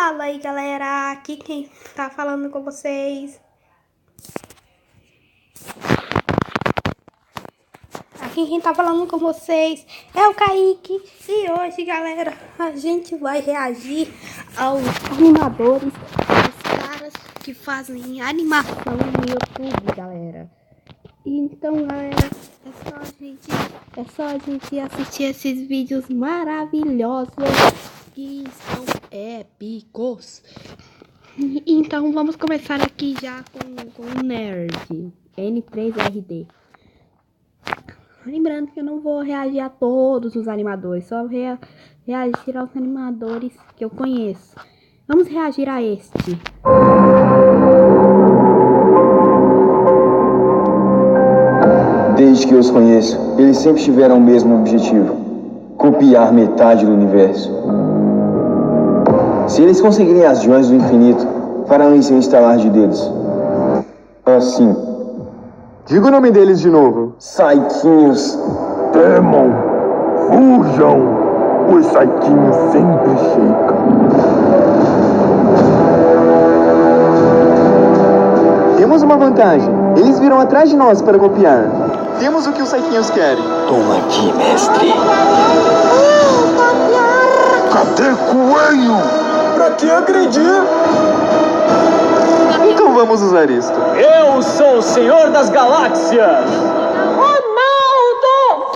Fala aí, galera, aqui quem tá falando com vocês é o Kaique. E hoje, galera, a gente vai reagir aos animadores, os caras que fazem animação no YouTube, galera. Então, galera, é só a gente assistir esses vídeos maravilhosos que são épicos. Então vamos começar aqui já com o Nerd N3RD. Lembrando que eu não vou reagir a todos os animadores, só reagir aos animadores que eu conheço. Vamos reagir a este. Desde que eu os conheço, eles sempre tiveram o mesmo objetivo: copiar metade do universo. Se eles conseguirem as joias do infinito, farão isso em estalar de dedos. Assim. Diga o nome deles de novo. Saiquinhos. Temam, fujam. Os Saiquinhos sempre chegam. Temos uma vantagem. Eles viram atrás de nós para copiar. Temos o que os Saiquinhos querem. Toma aqui, mestre. Cadê coelho? Pra que agredir? Então vamos usar isto. Eu sou o Senhor das Galáxias! Ronaldo!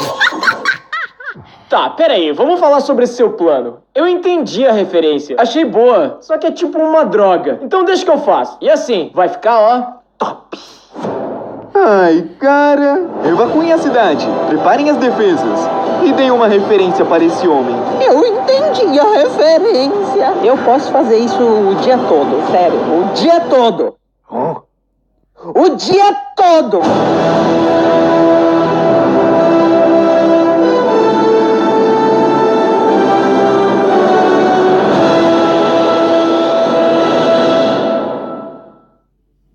Tá, pera aí, vamos falar sobre esse seu plano. Eu entendi a referência, achei boa, só que é tipo uma droga. Então deixa que eu faço. E assim, vai ficar, ó, top. Ai, cara. Evacuem a cidade. Preparem as defesas. E deem uma referência para esse homem. Eu entendi a referência. Eu posso fazer isso o dia todo, sério. O dia todo. O dia todo.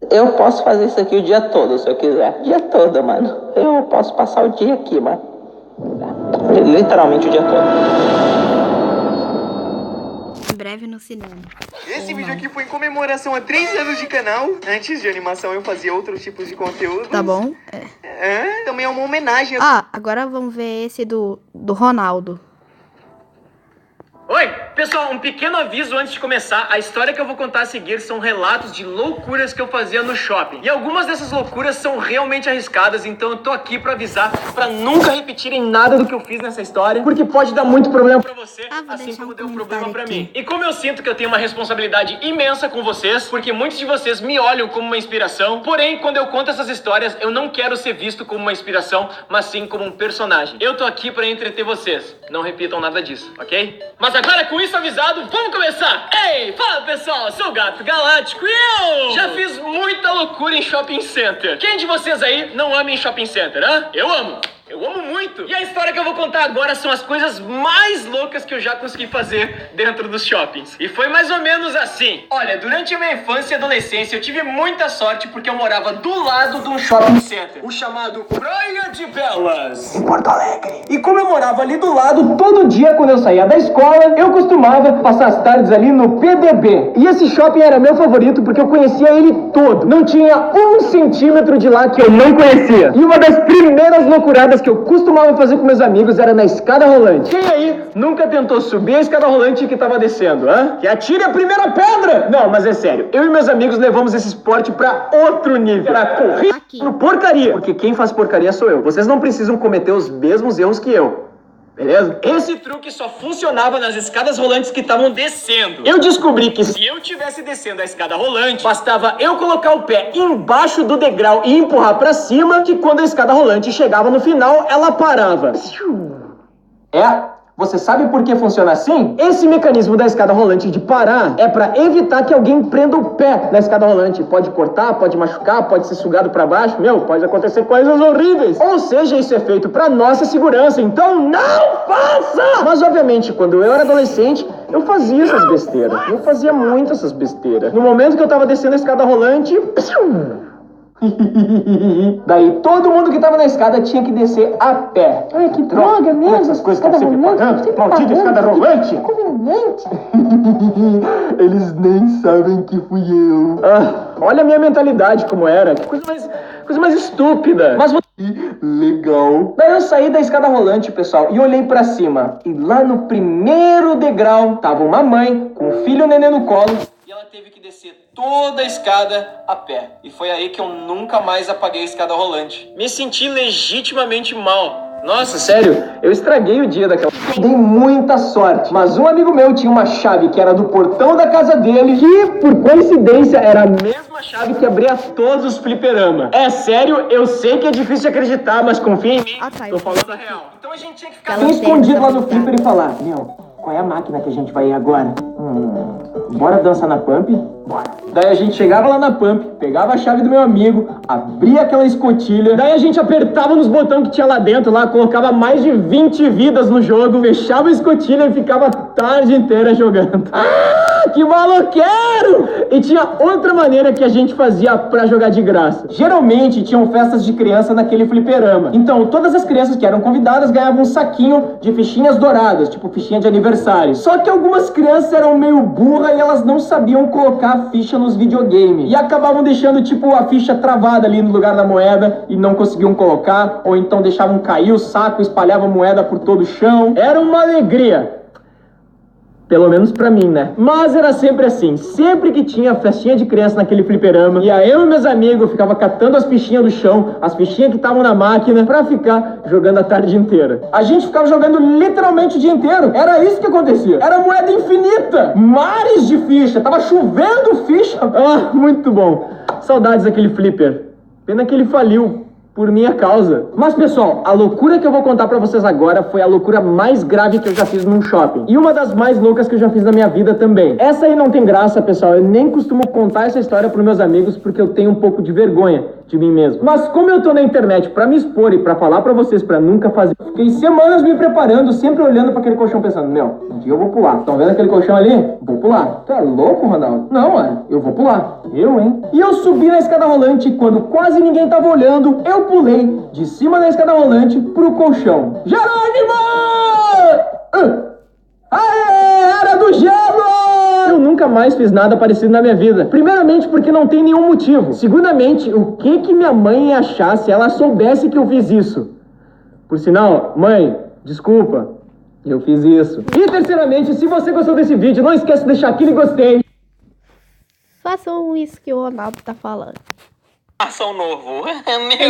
Eu posso fazer isso aqui o dia todo, se eu quiser. O dia todo, mano. Eu posso passar o dia aqui, mano. Literalmente o dia todo. Em breve no cinema. Esse vídeo aqui foi em comemoração a 3 anos de canal. Antes de animação eu fazia outros tipos de conteúdo. Tá bom? Também é uma homenagem. Agora vamos ver esse do Ronaldo. Oi, pessoal, um pequeno aviso antes de começar. A história que eu vou contar a seguir são relatos de loucuras que eu fazia no shopping. E algumas dessas loucuras são realmente arriscadas, então eu tô aqui pra avisar, pra nunca repetirem nada do que eu fiz nessa história, porque pode dar muito problema pra você, Vou assim deixar como um deu problema pra comentário mim. E como eu sinto que eu tenho uma responsabilidade imensa com vocês, porque muitos de vocês me olham como uma inspiração, porém, quando eu conto essas histórias, eu não quero ser visto como uma inspiração, mas sim como um personagem. Eu tô aqui pra entreter vocês. Não repitam nada disso, ok? Mas agora, com isso avisado, vamos começar! Ei, fala pessoal, eu sou o Gato Galáctico e eu já fiz muita loucura em shopping center. Quem de vocês aí não ama em shopping center, hã? Eu amo! Eu amo muito! E a história que eu vou contar agora são as coisas mais loucas que eu já consegui fazer dentro dos shoppings. E foi mais ou menos assim. Olha, durante a minha infância e adolescência eu tive muita sorte porque eu morava do lado de um shopping center, o chamado Praia de Belas, em Porto Alegre. E como eu morava ali do lado, todo dia quando eu saía da escola, eu costumava passar as tardes ali no PDB. E esse shopping era meu favorito porque eu conhecia ele todo. Não tinha 1 centímetro de lá que eu não conhecia. E uma das primeiras loucuradas que eu costumava fazer com meus amigos era na escada rolante. Quem aí nunca tentou subir a escada rolante que tava descendo, hã? Que atire a primeira pedra! Não, mas é sério, eu e meus amigos levamos esse esporte pra outro nível. Pra correr por porcaria. Porque quem faz porcaria sou eu. Vocês não precisam cometer os mesmos erros que eu. Beleza? Esse truque só funcionava nas escadas rolantes que estavam descendo. Eu descobri que se eu tivesse descendo a escada rolante, bastava eu colocar o pé embaixo do degrau e empurrar pra cima, que quando a escada rolante chegava no final, ela parava. Você sabe por que funciona assim? Esse mecanismo da escada rolante de parar é pra evitar que alguém prenda o pé na escada rolante. Pode cortar, pode machucar, pode ser sugado pra baixo. Pode acontecer coisas horríveis. Ou seja, isso é feito pra nossa segurança, então não faça! Mas obviamente, quando eu era adolescente, eu fazia essas besteiras. Eu fazia muito essas besteiras. No momento que eu tava descendo a escada rolante, Daí todo mundo que tava na escada tinha que descer a pé. Ai, que droga mesmo. Essas coisas que você pagando. Maldita escada rolante. Eles nem sabem que fui eu. Olha a minha mentalidade como era. Que coisa mais estúpida. Mas legal. Daí eu saí da escada rolante, pessoal, e olhei pra cima. E lá no primeiro degrau tava uma mãe com o filho neném no colo. E ela teve que descer toda a escada a pé. E foi aí que eu nunca mais apaguei a escada rolante. Me senti legitimamente mal. Nossa, sério, eu estraguei o dia daquela... Dei muita sorte, mas um amigo meu tinha uma chave que era do portão da casa dele, que, por coincidência, era a mesma chave que abria todos os fliperama. É sério, eu sei que é difícil de acreditar, mas confia em mim, tô falando a real. Então a gente tinha que ficar bem escondido lá no flipper e falar: meu, qual é a máquina que a gente vai ir agora? Bora dançar na Pump? Bora. Daí a gente chegava lá na Pump, pegava a chave do meu amigo, abria aquela escotilha, daí a gente apertava nos botões que tinha lá dentro, lá, colocava mais de 20 vidas no jogo, fechava a escotilha e ficava a tarde inteira jogando. Que maloqueiro! E tinha outra maneira que a gente fazia pra jogar de graça. Geralmente tinham festas de criança naquele fliperama. Então todas as crianças que eram convidadas ganhavam um saquinho de fichinhas douradas, tipo fichinha de aniversário. Só que algumas crianças eram meio burras e elas não sabiam colocar a ficha nos videogames. E acabavam deixando tipo a ficha travada ali no lugar da moeda e não conseguiam colocar. Ou então deixavam cair o saco, espalhavam moeda por todo o chão. Era uma alegria. Pelo menos pra mim, né? Mas era sempre assim. Sempre que tinha festinha de criança naquele fliperama, e aí eu e meus amigos ficava catando as fichinhas do chão, as fichinhas que estavam na máquina, pra ficar jogando a tarde inteira. A gente ficava jogando literalmente o dia inteiro. Era isso que acontecia. Era moeda infinita. Mares de ficha. Tava chovendo ficha. Muito bom. Saudades daquele flipper. Pena que ele faliu. Por minha causa. Mas, pessoal, a loucura que eu vou contar pra vocês agora foi a loucura mais grave que eu já fiz num shopping. E uma das mais loucas que eu já fiz na minha vida também. Essa aí não tem graça, pessoal. Eu nem costumo contar essa história pros meus amigos porque eu tenho um pouco de vergonha de mim mesmo. Mas como eu tô na internet pra me expor e pra falar pra vocês pra nunca fazer, fiquei semanas me preparando, sempre olhando pra aquele colchão pensando: meu, um dia eu vou pular. Estão vendo aquele colchão ali? Vou pular. Tu é louco, Ronaldo? Não, mano, eu vou pular. Eu, hein? E eu subi na escada rolante e quando quase ninguém tava olhando, eu pulei de cima da escada rolante pro colchão. Jerônimo! Aê, era do gelo! Eu nunca mais fiz nada parecido na minha vida. Primeiramente porque não tem nenhum motivo. Segundamente, o que minha mãe ia achar se ela soubesse que eu fiz isso? Por sinal, mãe, desculpa, eu fiz isso. E terceiramente, se você gostou desse vídeo, não esquece de deixar aquele gostei. Façam isso que o Ronaldo tá falando. Ação novo.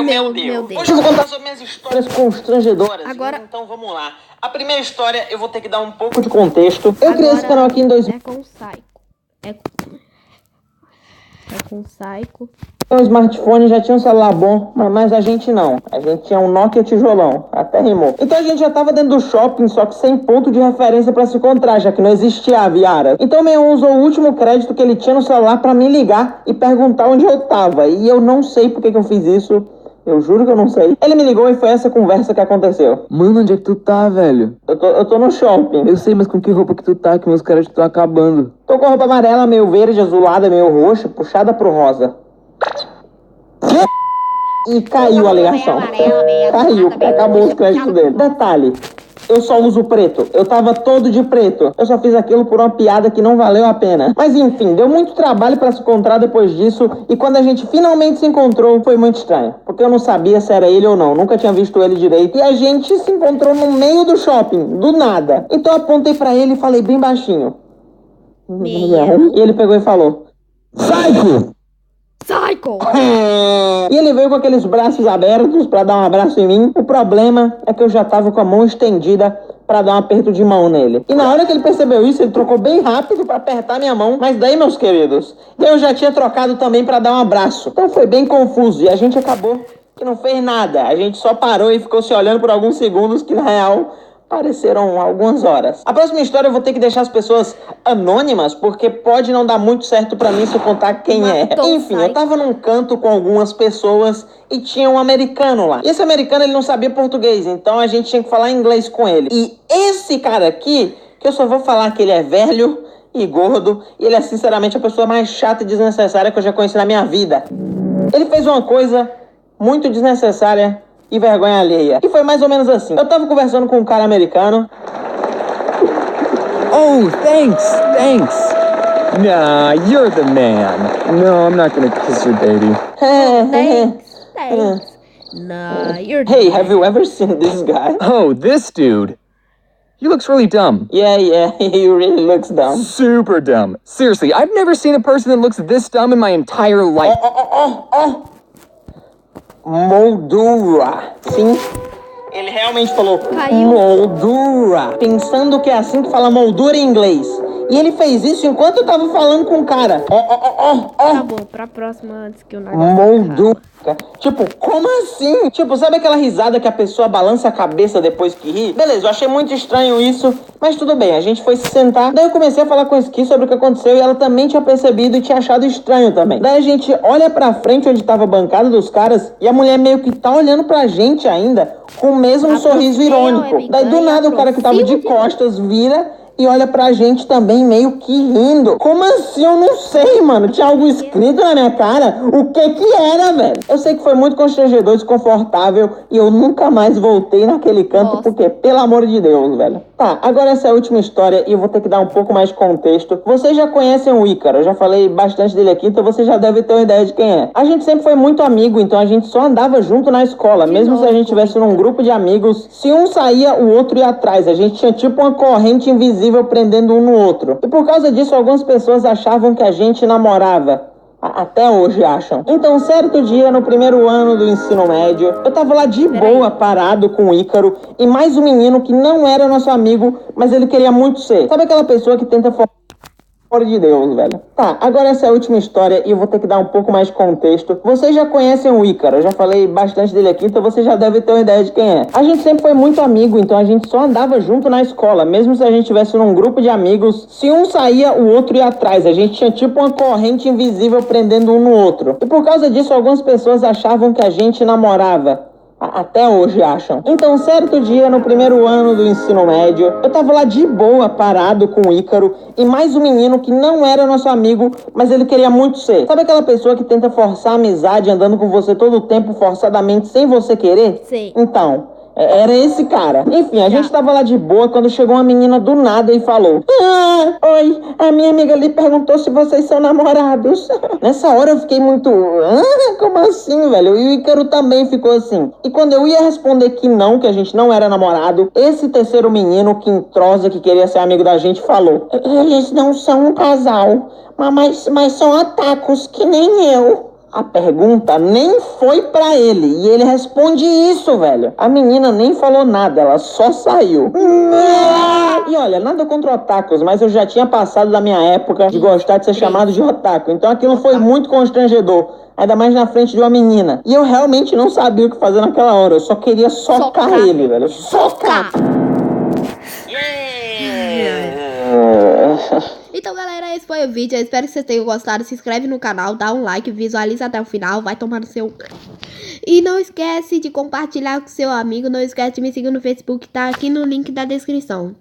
Meu Deus. Hoje eu vou contar sobre minhas histórias constrangedoras. Agora... Então vamos lá. A primeira história eu vou ter que dar um pouco de contexto. Eu criei esse canal aqui em 2000. É com o Psycho. É com o Psycho. O smartphone já tinha um celular bom, mas a gente não. A gente tinha um Nokia tijolão. Até rimou. Então a gente já tava dentro do shopping, só que sem ponto de referência pra se encontrar, já que não existia a Viara. Então meu irmão usou o último crédito que ele tinha no celular pra me ligar e perguntar onde eu tava. E eu não sei por que eu fiz isso. Eu juro que eu não sei. Ele me ligou e foi essa conversa que aconteceu. Mano, onde é que tu tá, velho? Eu tô no shopping. Eu sei, mas com que roupa que tu tá? Que meus créditos estão acabando. Tô com a roupa amarela, meio verde, azulada, meio roxa, puxada pro rosa. E caiu a ligação. Caiu, acabou os créditos dele. Detalhe, eu só uso preto. Eu tava todo de preto. Eu só fiz aquilo por uma piada que não valeu a pena. Mas enfim, deu muito trabalho pra se encontrar depois disso. E quando a gente finalmente se encontrou, foi muito estranho. Porque eu não sabia se era ele ou não. Nunca tinha visto ele direito. E a gente se encontrou no meio do shopping, do nada. Então eu apontei pra ele e falei bem baixinho. E ele pegou e falou: Psycho! Psycho! E ele veio com aqueles braços abertos pra dar um abraço em mim. O problema é que eu já tava com a mão estendida pra dar um aperto de mão nele. E na hora que ele percebeu isso, ele trocou bem rápido pra apertar minha mão. Mas daí, meus queridos, eu já tinha trocado também pra dar um abraço. Então foi bem confuso e a gente acabou que não fez nada. A gente só parou e ficou se olhando por alguns segundos que, na real, pareceram algumas horas. A próxima história eu vou ter que deixar as pessoas anônimas, porque pode não dar muito certo pra mim se eu contar quem é. Enfim, eu tava num canto com algumas pessoas e tinha um americano lá. E esse americano, ele não sabia português, então a gente tinha que falar inglês com ele. E esse cara aqui, que eu só vou falar que ele é velho e gordo, e ele é sinceramente a pessoa mais chata e desnecessária que eu já conheci na minha vida. Ele fez uma coisa muito desnecessária e vergonha alheia. E foi mais ou menos assim. Eu tava conversando com um cara americano. Oh, thanks. Nah, you're the man. No, I'm not gonna kiss your baby. Thanks. Nah, you're Hey, have you ever seen this guy? Oh, this dude. He looks really dumb. Yeah, he really looks dumb. Super dumb. Seriously, I've never seen a person that looks this dumb in my entire life. Moldura. Sim, ele realmente falou Caiu. moldura, pensando que é assim que fala moldura em inglês. E ele fez isso enquanto eu tava falando com o cara. Tá bom, pra próxima antes que o negócio Moldura. Tipo, como assim? Tipo, sabe aquela risada que a pessoa balança a cabeça depois que ri? Beleza, eu achei muito estranho isso, mas tudo bem, a gente foi se sentar. Daí eu comecei a falar com a Ski sobre o que aconteceu e ela também tinha percebido e tinha achado estranho também. Daí a gente olha pra frente onde tava a bancada dos caras e a mulher meio que tá olhando pra gente ainda com o mesmo sorriso irônico. Daí do nada o cara que tava de costas vira e olha pra gente também meio que rindo. Como assim? Eu não sei, mano. Tinha algo escrito na minha cara. O que era, velho? Eu sei que foi muito constrangedor, desconfortável e eu nunca mais voltei naquele canto porque, pelo amor de Deus, velho. Tá, agora essa é a última história e eu vou ter que dar um pouco mais de contexto. Vocês já conhecem o Ícaro, eu já falei bastante dele aqui, então você já deve ter uma ideia de quem é. A gente sempre foi muito amigo, então a gente só andava junto na escola, mesmo se a gente estivesse num grupo de amigos. Se um saía, o outro ia atrás. A gente tinha tipo uma corrente invisível prendendo um no outro. E por causa disso, algumas pessoas achavam que a gente namorava. Até hoje acham. Então, certo dia, no primeiro ano do ensino médio, eu tava lá de boa, parado com o Ícaro e mais um menino que não era nosso amigo, mas ele queria muito ser. Sabe aquela pessoa que tenta fora de Deus, velho. Tá, agora essa é a última história e eu vou ter que dar um pouco mais de contexto. Vocês já conhecem o Ícaro, eu já falei bastante dele aqui, então você já deve ter uma ideia de quem é. A gente sempre foi muito amigo, então a gente só andava junto na escola, mesmo se a gente estivesse num grupo de amigos. Se um saía, o outro ia atrás. A gente tinha tipo uma corrente invisível prendendo um no outro. E por causa disso, algumas pessoas achavam que a gente namorava. Até hoje acham. Então, certo dia, no primeiro ano do ensino médio, eu tava lá de boa, parado com o Ícaro e mais um menino que não era nosso amigo, mas ele queria muito ser. Sabe aquela pessoa que tenta forçar a amizade andando com você todo o tempo forçadamente sem você querer? Sim. Então, era esse cara. Enfim, a gente tava lá de boa quando chegou uma menina do nada e falou: oi, a minha amiga ali perguntou se vocês são namorados. Nessa hora eu fiquei muito... como assim, velho? E o Ícaro também ficou assim. E quando eu ia responder que não, que a gente não era namorado, esse terceiro menino que entrosa, que queria ser amigo da gente, falou: eles não são um casal, mas são otakus, que nem eu. A pergunta nem foi pra ele e ele responde isso, velho. A menina nem falou nada, ela só saiu. E olha, nada contra otakus, mas eu já tinha passado da minha época de gostar de ser chamado de otaku. Então aquilo foi muito constrangedor, ainda mais na frente de uma menina. E eu realmente não sabia o que fazer naquela hora, eu só queria socar ele, velho. Socar! Então, galera, esse foi o vídeo. Eu espero que vocês tenham gostado. Se inscreve no canal, dá um like, visualiza até o final, vai tomar no seu... E não esquece de compartilhar com seu amigo. Não esquece de me seguir no Facebook, tá aqui no link da descrição.